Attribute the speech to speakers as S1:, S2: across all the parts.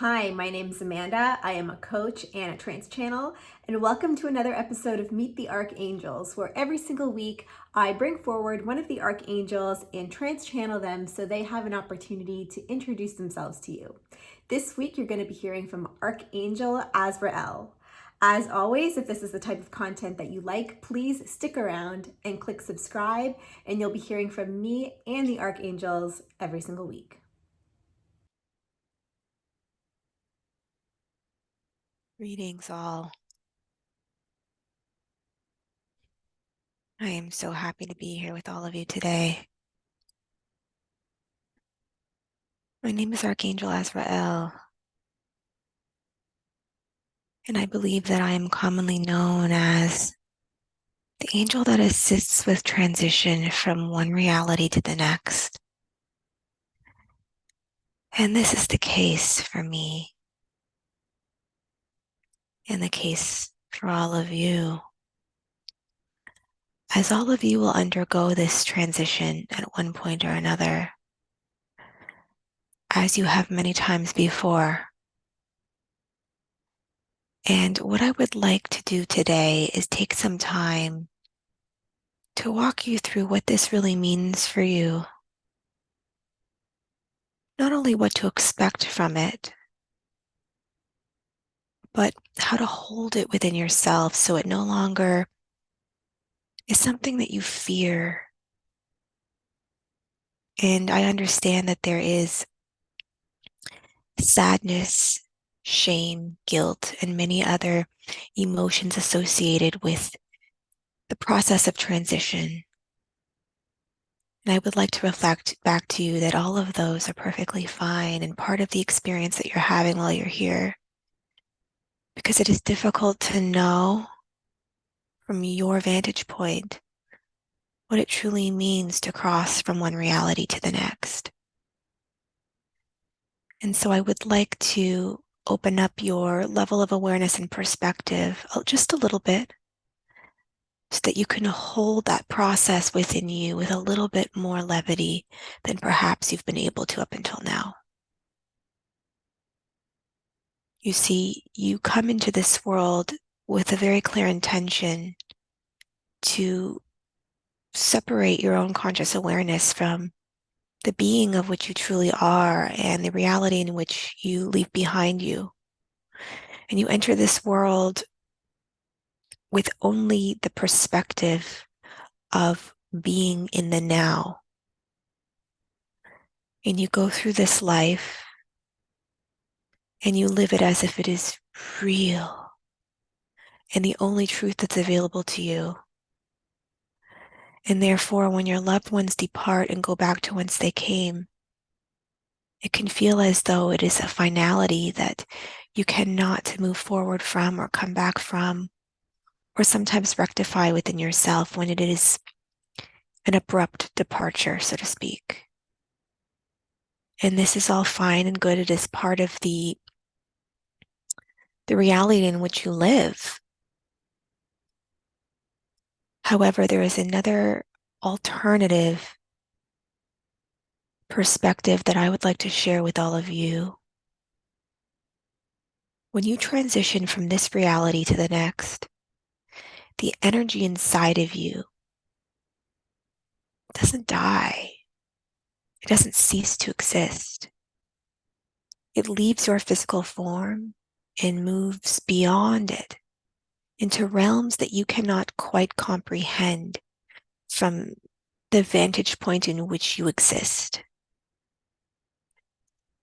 S1: Hi, my name is Amanda. I am a coach and a trance channel, and welcome to another episode of Meet the Archangels, where every single week I bring forward one of the archangels and trance channel them so they have an opportunity to introduce themselves to you. This week you're going to be hearing from Archangel Azrael. As always, if this is the type of content that you like, please stick around and click subscribe, and you'll be hearing from me and the archangels every single week.
S2: Greetings, all. I am so happy to be here with all of you today. My name is Archangel Azrael, and I believe that I am commonly known as the angel that assists with transition from one reality to the next. And this is the case for me, and the case for all of you, as all of you will undergo this transition at one point or another, as you have many times before. And what I would like to do today is take some time to walk you through what this really means for you. Not only what to expect from it, but how to hold it within yourself so it no longer is something that you fear. And I understand that there is sadness, shame, guilt, and many other emotions associated with the process of transition. And I would like to reflect back to you that all of those are perfectly fine and part of the experience that you're having while you're here. Because it is difficult to know from your vantage point what it truly means to cross from one reality to the next. And so I would like to open up your level of awareness and perspective just a little bit so that you can hold that process within you with a little bit more levity than perhaps you've been able to up until now. You see, you come into this world with a very clear intention to separate your own conscious awareness from the being of which you truly are and the reality in which you leave behind you. And you enter this world with only the perspective of being in the now. And you go through this life and you live it as if it is real and the only truth that's available to you. And therefore, when your loved ones depart and go back to whence they came, it can feel as though it is a finality that you cannot move forward from or come back from, or sometimes rectify within yourself when it is an abrupt departure, so to speak. And this is all fine and good. It is part of the reality in which you live. However, there is another alternative perspective that I would like to share with all of you. When you transition from this reality to the next, the energy inside of you doesn't die. It doesn't cease to exist. It leaves your physical form and moves beyond it into realms that you cannot quite comprehend from the vantage point in which you exist.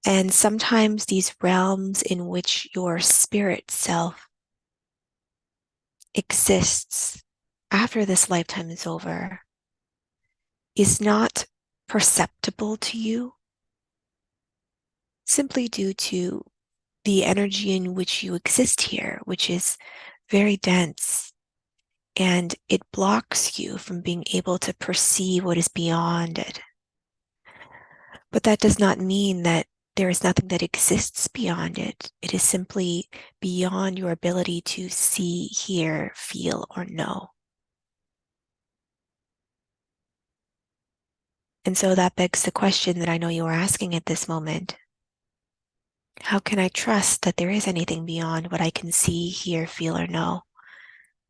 S2: And sometimes these realms in which your spirit self exists after this lifetime is over is not perceptible to you simply due to the energy in which you exist here, which is very dense, and it blocks you from being able to perceive what is beyond it. But that does not mean that there is nothing that exists beyond it. It is simply beyond your ability to see, hear, feel, or know. And so that begs the question that I know you are asking at this moment. How can I trust that there is anything beyond what I can see, hear, feel, or know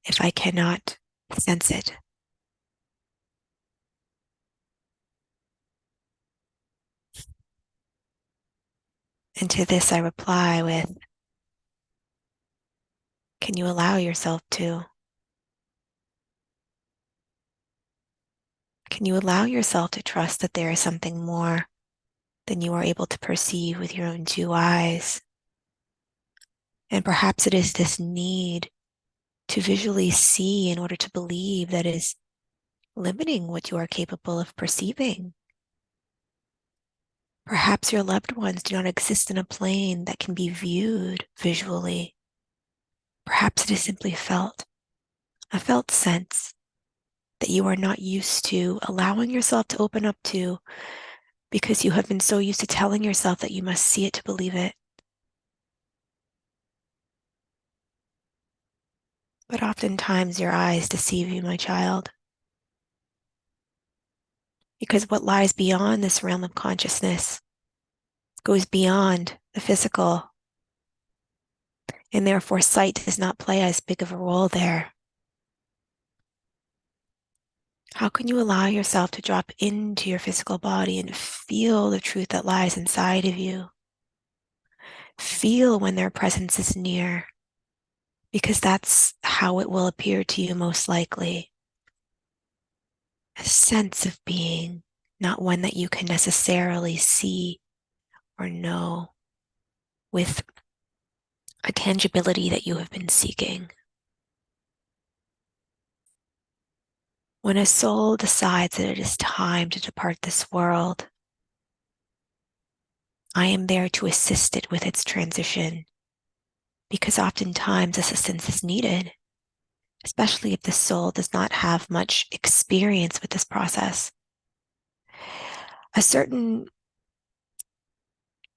S2: if I cannot sense it? And to this I reply with, can you allow yourself to? Can you allow yourself to trust that there is something more than you are able to perceive with your own two eyes? And perhaps it is this need to visually see in order to believe that is limiting what you are capable of perceiving. Perhaps your loved ones do not exist in a plane that can be viewed visually. Perhaps it is simply felt, a felt sense that you are not used to allowing yourself to open up to because you have been so used to telling yourself that you must see it to believe it. But oftentimes your eyes deceive you, my child, because what lies beyond this realm of consciousness goes beyond the physical, and therefore sight does not play as big of a role there. How can you allow yourself to drop into your physical body and feel the truth that lies inside of you? Feel when their presence is near, because that's how it will appear to you most likely. A sense of being, not one that you can necessarily see or know with a tangibility that you have been seeking. When a soul decides that it is time to depart this world, I am there to assist it with its transition, because oftentimes assistance is needed, especially if the soul does not have much experience with this process. A certain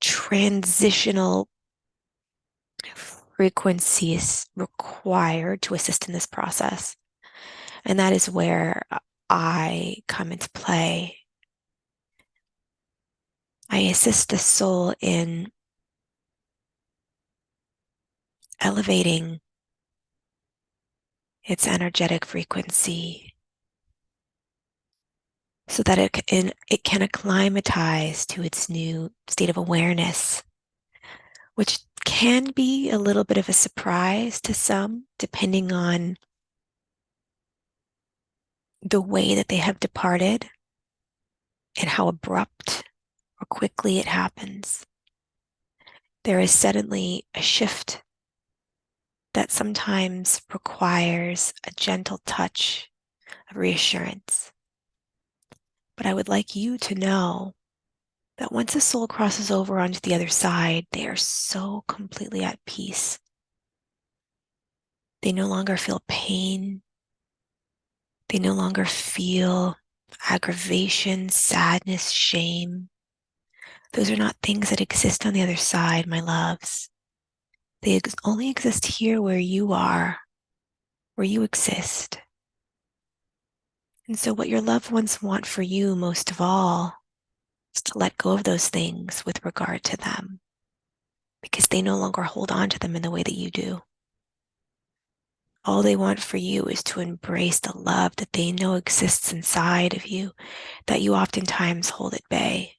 S2: transitional frequency is required to assist in this process. And that is where I come into play. I assist the soul in elevating its energetic frequency so that it can acclimatize to its new state of awareness, which can be a little bit of a surprise to some, depending on the way that they have departed and how abrupt or quickly it happens. There is suddenly a shift that sometimes requires a gentle touch of reassurance. But I would like you to know that once a soul crosses over onto the other side, they are so completely at peace. They no longer feel pain. They no longer feel aggravation, sadness, shame. Those are not things that exist on the other side, my loves. They only exist here where you are, where you exist. And so, what your loved ones want for you most of all is to let go of those things with regard to them, because they no longer hold on to them in the way that you do. All they want for you is to embrace the love that they know exists inside of you, that you oftentimes hold at bay.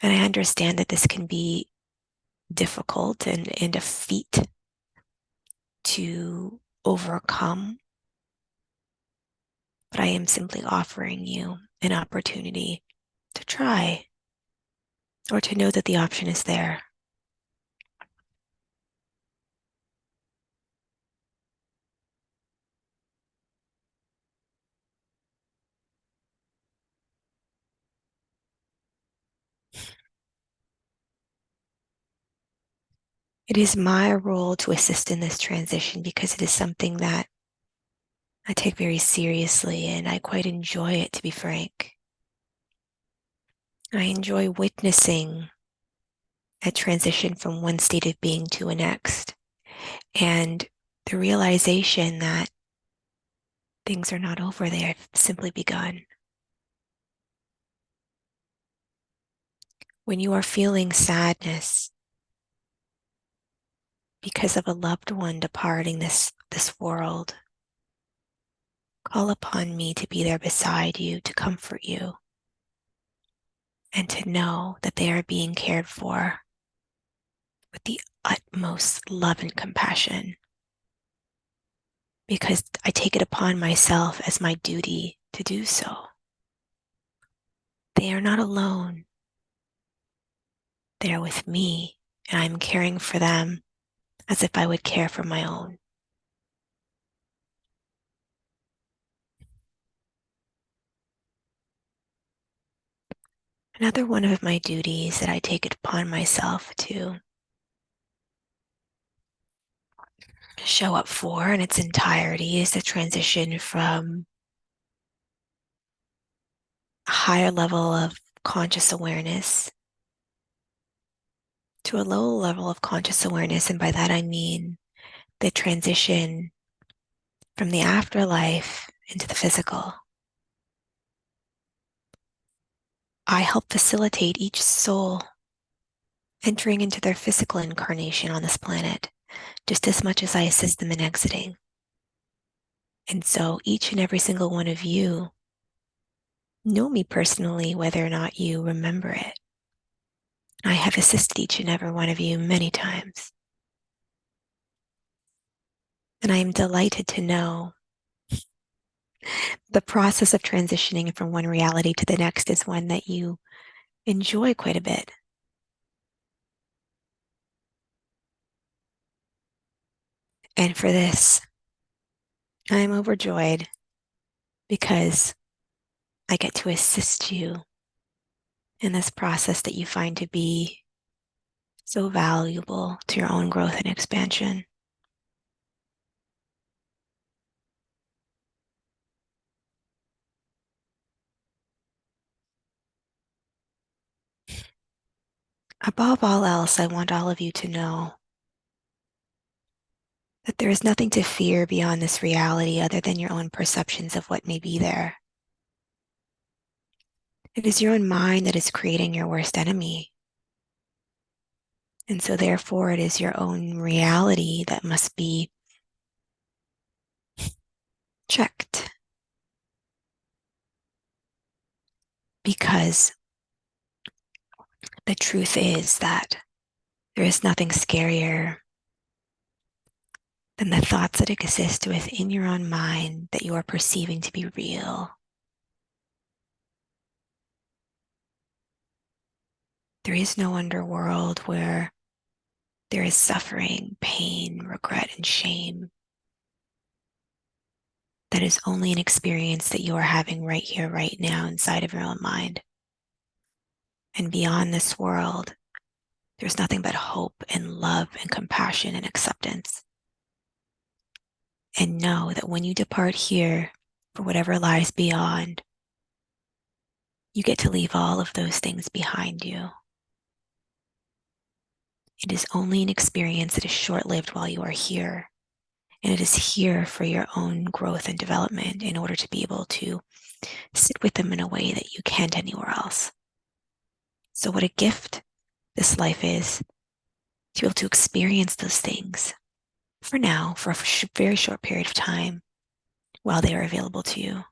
S2: And I understand that this can be difficult and a feat to overcome, but I am simply offering you an opportunity to try or to know that the option is there. It is my role to assist in this transition because it is something that I take very seriously and I quite enjoy it, to be frank. I enjoy witnessing a transition from one state of being to a next, and the realization that things are not over, they have simply begun. When you are feeling sadness because of a loved one departing this world, call upon me to be there beside you, to comfort you, and to know that they are being cared for with the utmost love and compassion, because I take it upon myself as my duty to do so. They are not alone. They are with me, and I'm caring for them as if I would care for my own. Another one of my duties that I take it upon myself to show up for in its entirety is the transition from a higher level of conscious awareness to a lower level of conscious awareness. And by that, I mean the transition from the afterlife into the physical. I help facilitate each soul entering into their physical incarnation on this planet just as much as I assist them in exiting. And so each and every single one of you know me personally, whether or not you remember it. I have assisted each and every one of you many times. And I am delighted to know the process of transitioning from one reality to the next is one that you enjoy quite a bit. And for this, I am overjoyed because I get to assist you in this process that you find to be so valuable to your own growth and expansion. Above all else, I want all of you to know that there is nothing to fear beyond this reality other than your own perceptions of what may be there. It is your own mind that is creating your worst enemy. And so, therefore, it is your own reality that must be checked. Because the truth is that there is nothing scarier than the thoughts that exist within your own mind that you are perceiving to be real. There is no underworld where there is suffering, pain, regret, and shame. That is only an experience that you are having right here, right now, inside of your own mind. And beyond this world, there's nothing but hope and love and compassion and acceptance. And know that when you depart here for whatever lies beyond, you get to leave all of those things behind you. It is only an experience that is short-lived while you are here. And it is here for your own growth and development in order to be able to sit with them in a way that you can't anywhere else. So what a gift this life is to be able to experience those things for now, for a very short period of time while they are available to you.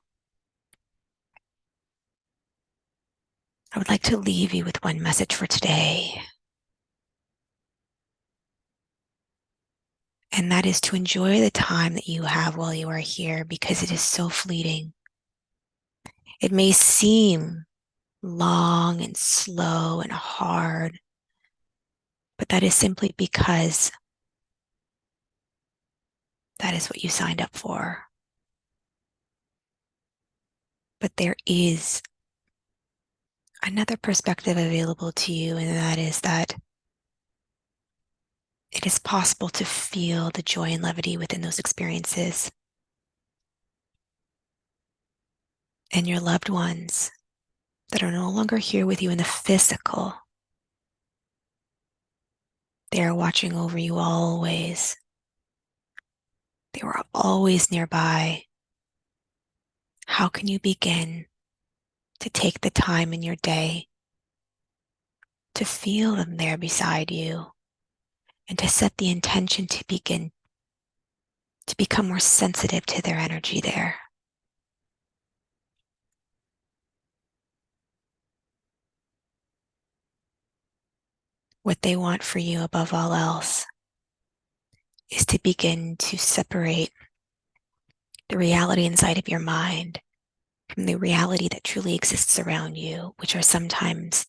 S2: I would like to leave you with one message for today. And that is to enjoy the time that you have while you are here because it is so fleeting. It may seem long and slow and hard, but that is simply because that is what you signed up for. But there is another perspective available to you, and that is that it is possible to feel the joy and levity within those experiences. And your loved ones that are no longer here with you in the physical, they are watching over you always. They were always nearby. How can you begin to take the time in your day to feel them there beside you and to set the intention to begin to become more sensitive to their energy there. What they want for you above all else is to begin to separate the reality inside of your mind from the reality that truly exists around you, which are sometimes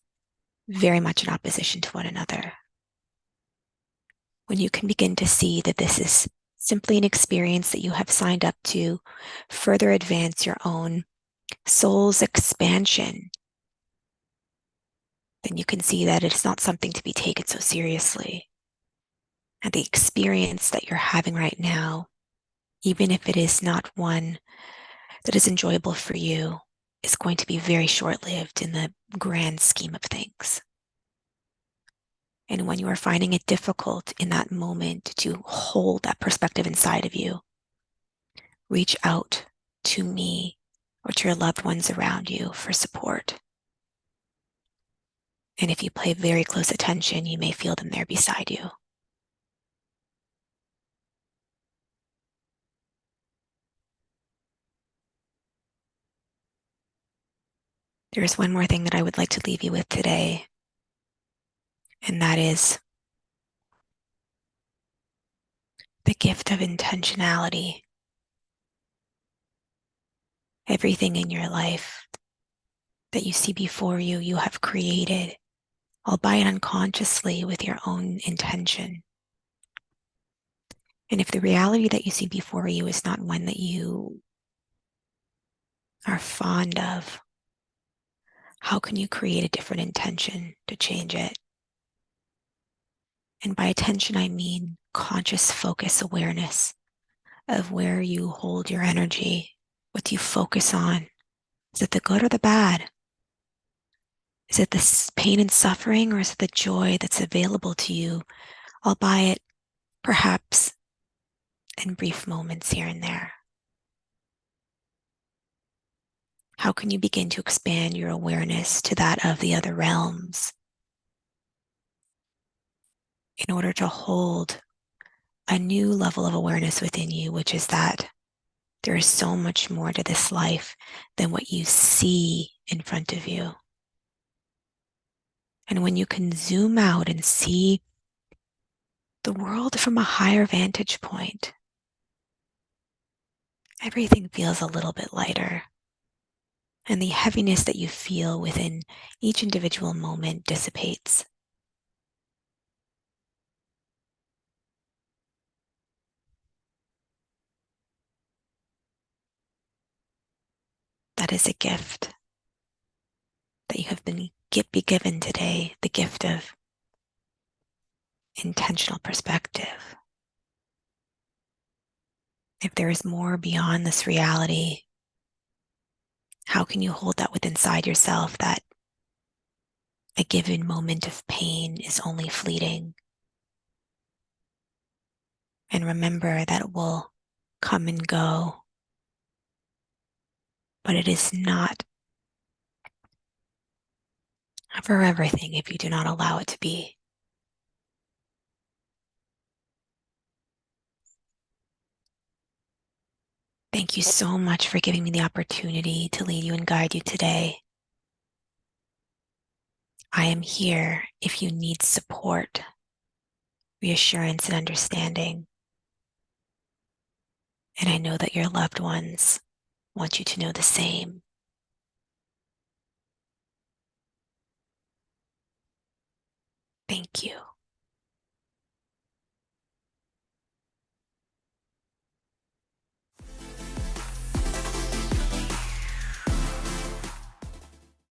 S2: very much in opposition to one another. When you can begin to see that this is simply an experience that you have signed up to further advance your own soul's expansion, then you can see that it's not something to be taken so seriously. And the experience that you're having right now, even if it is not one that is enjoyable for you, is going to be very short lived in the grand scheme of things. And when you are finding it difficult in that moment to hold that perspective inside of you, reach out to me or to your loved ones around you for support. And if you pay very close attention, you may feel them there beside you. There is one more thing that I would like to leave you with today, and that is the gift of intentionality. Everything in your life that you see before you, you have created, albeit unconsciously, with your own intention. And if the reality that you see before you is not one that you are fond of, how can you create a different intention to change it? And by attention, I mean conscious focus awareness of where you hold your energy, what you focus on. Is it the good or the bad? Is it the pain and suffering, or is it the joy that's available to you, albeit perhaps in brief moments here and there? How can you begin to expand your awareness to that of the other realms in order to hold a new level of awareness within you, which is that there is so much more to this life than what you see in front of you? And when you can zoom out and see the world from a higher vantage point, everything feels a little bit lighter. And the heaviness that you feel within each individual moment dissipates. That is a gift that you have been be given today, the gift of intentional perspective. If there is more beyond this reality, how can you hold that within inside yourself, that a given moment of pain is only fleeting? And remember that it will come and go, but it is not for everything if you do not allow it to be. Thank you so much for giving me the opportunity to lead you and guide you today. I am here if you need support, reassurance, and understanding. And I know that your loved ones want you to know the same. Thank you.